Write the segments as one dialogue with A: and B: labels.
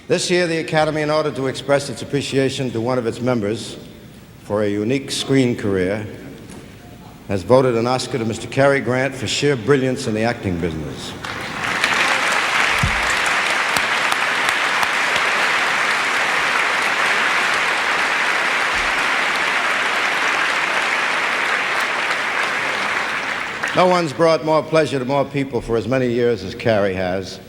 A: This year, the Academy, in order to express its appreciation to one of its members for a unique screen career, has voted an Oscar to Mr. Cary Grant for sheer brilliance in the acting business. No one's brought more pleasure to more people for as many years as Cary has,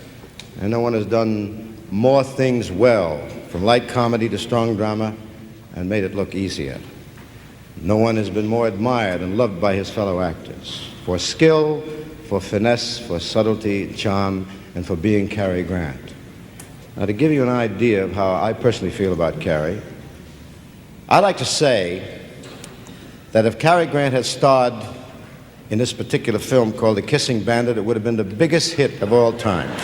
A: and no one has done more things well, from light comedy to strong drama, and made it look easier. No one has been more admired and loved by his fellow actors for skill, for finesse, for subtlety, charm, and for being Cary Grant. Now, to give you an idea of how I personally feel about Cary, I'd like to say that if Cary Grant had starred in this particular film called The Kissing Bandit, it would have been the biggest hit of all times.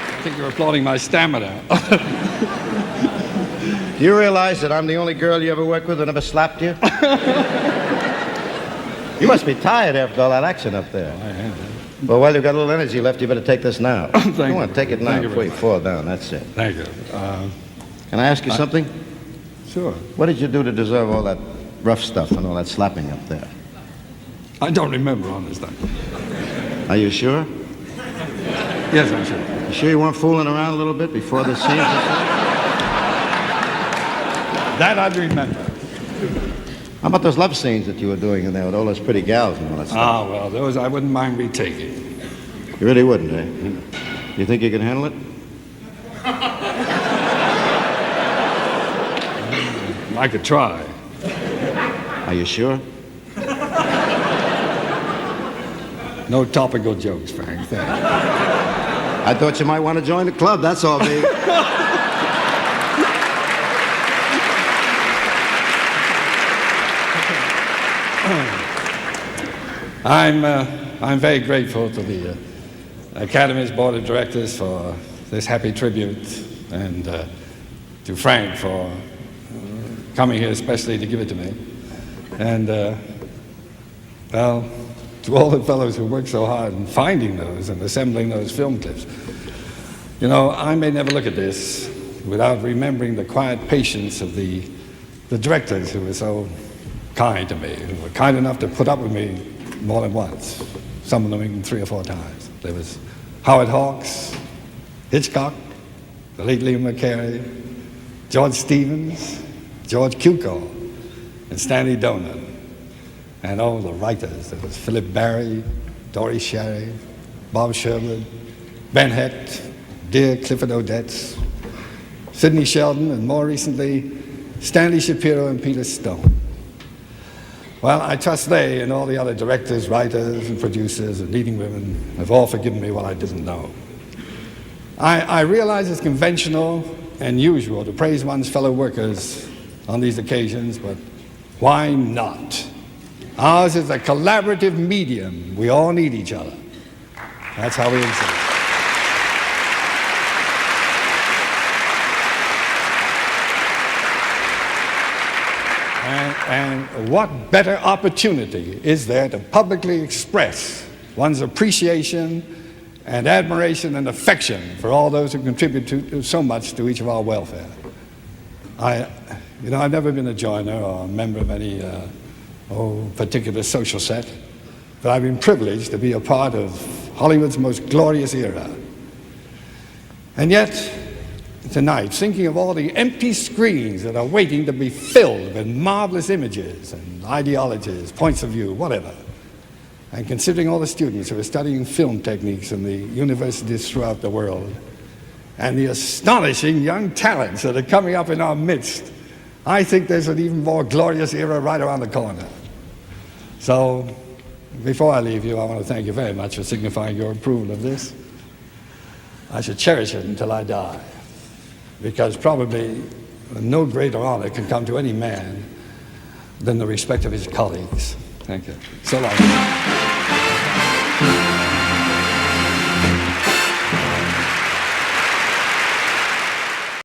B: I think you're applauding my stamina.
A: Do you realize that I'm the only girl you ever worked with that never slapped you? You must be tired after all that action up there.
B: I am.
A: Well, while you've got a little energy left, you better take this now.
B: Thank
A: Come on,
B: you.
A: take it now
B: Thank you
A: before
B: very
A: you fall down. That's it.
B: Thank you.
A: Can I ask you something?
B: Sure.
A: What did you do to deserve all that rough stuff and all that slapping up there?
B: I don't remember, honestly.
A: Are you sure?
B: Yes, I'm sure.
A: You sure you weren't fooling around a little bit before the scene?
B: That I remember.
A: How about those love scenes that you were doing in there with all those pretty gals and all that stuff?
B: Ah, well, those I wouldn't mind retaking.
A: You really wouldn't, eh? You think you can handle it?
B: I could try.
A: Are you sure?
B: No topical jokes, Frank. Thank you.
A: I thought you might want to join the club, that's all, baby.
B: I'm very grateful to the Academy's Board of Directors for this happy tribute, and to Frank for coming here especially to give it to me. And, well, to all the fellows who worked so hard in finding those and assembling those film clips. You know, I may never look at this without remembering the quiet patience of the directors who were so kind to me, who were kind enough to put up with me more than once, some of them even 3 or 4 times. There was Howard Hawks, Hitchcock, the late Liam McCary, George Stevens, George Cukor, and Stanley Donen. And all the writers. There was Philip Barry, Dory Sherry, Bob Sherwood, Ben Hecht, dear Clifford Odets, Sidney Sheldon, and more recently, Stanley Shapiro and Peter Stone. Well, I trust they and all the other directors, writers, and producers and leading women have all forgiven me what I didn't know. I realize it's conventional and usual to praise one's fellow workers on these occasions, but why not? Ours is a collaborative medium. We all need each other. That's how we exist. And what better opportunity is there to publicly express one's appreciation and admiration and affection for all those who contribute to so much to each of our welfare. I've never been a joiner or a member of any particular social set, but I've been privileged to be a part of Hollywood's most glorious era. And yet, tonight, thinking of all the empty screens that are waiting to be filled with marvelous images and ideologies, points of view, whatever, and considering all the students who are studying film techniques in the universities throughout the world, and the astonishing young talents that are coming up in our midst, I think there's an even more glorious era right around the corner. So, before I leave you, I want to thank you very much for signifying your approval of this. I should cherish it until I die, because probably no greater honor can come to any man than the respect of his colleagues. Thank you. So long.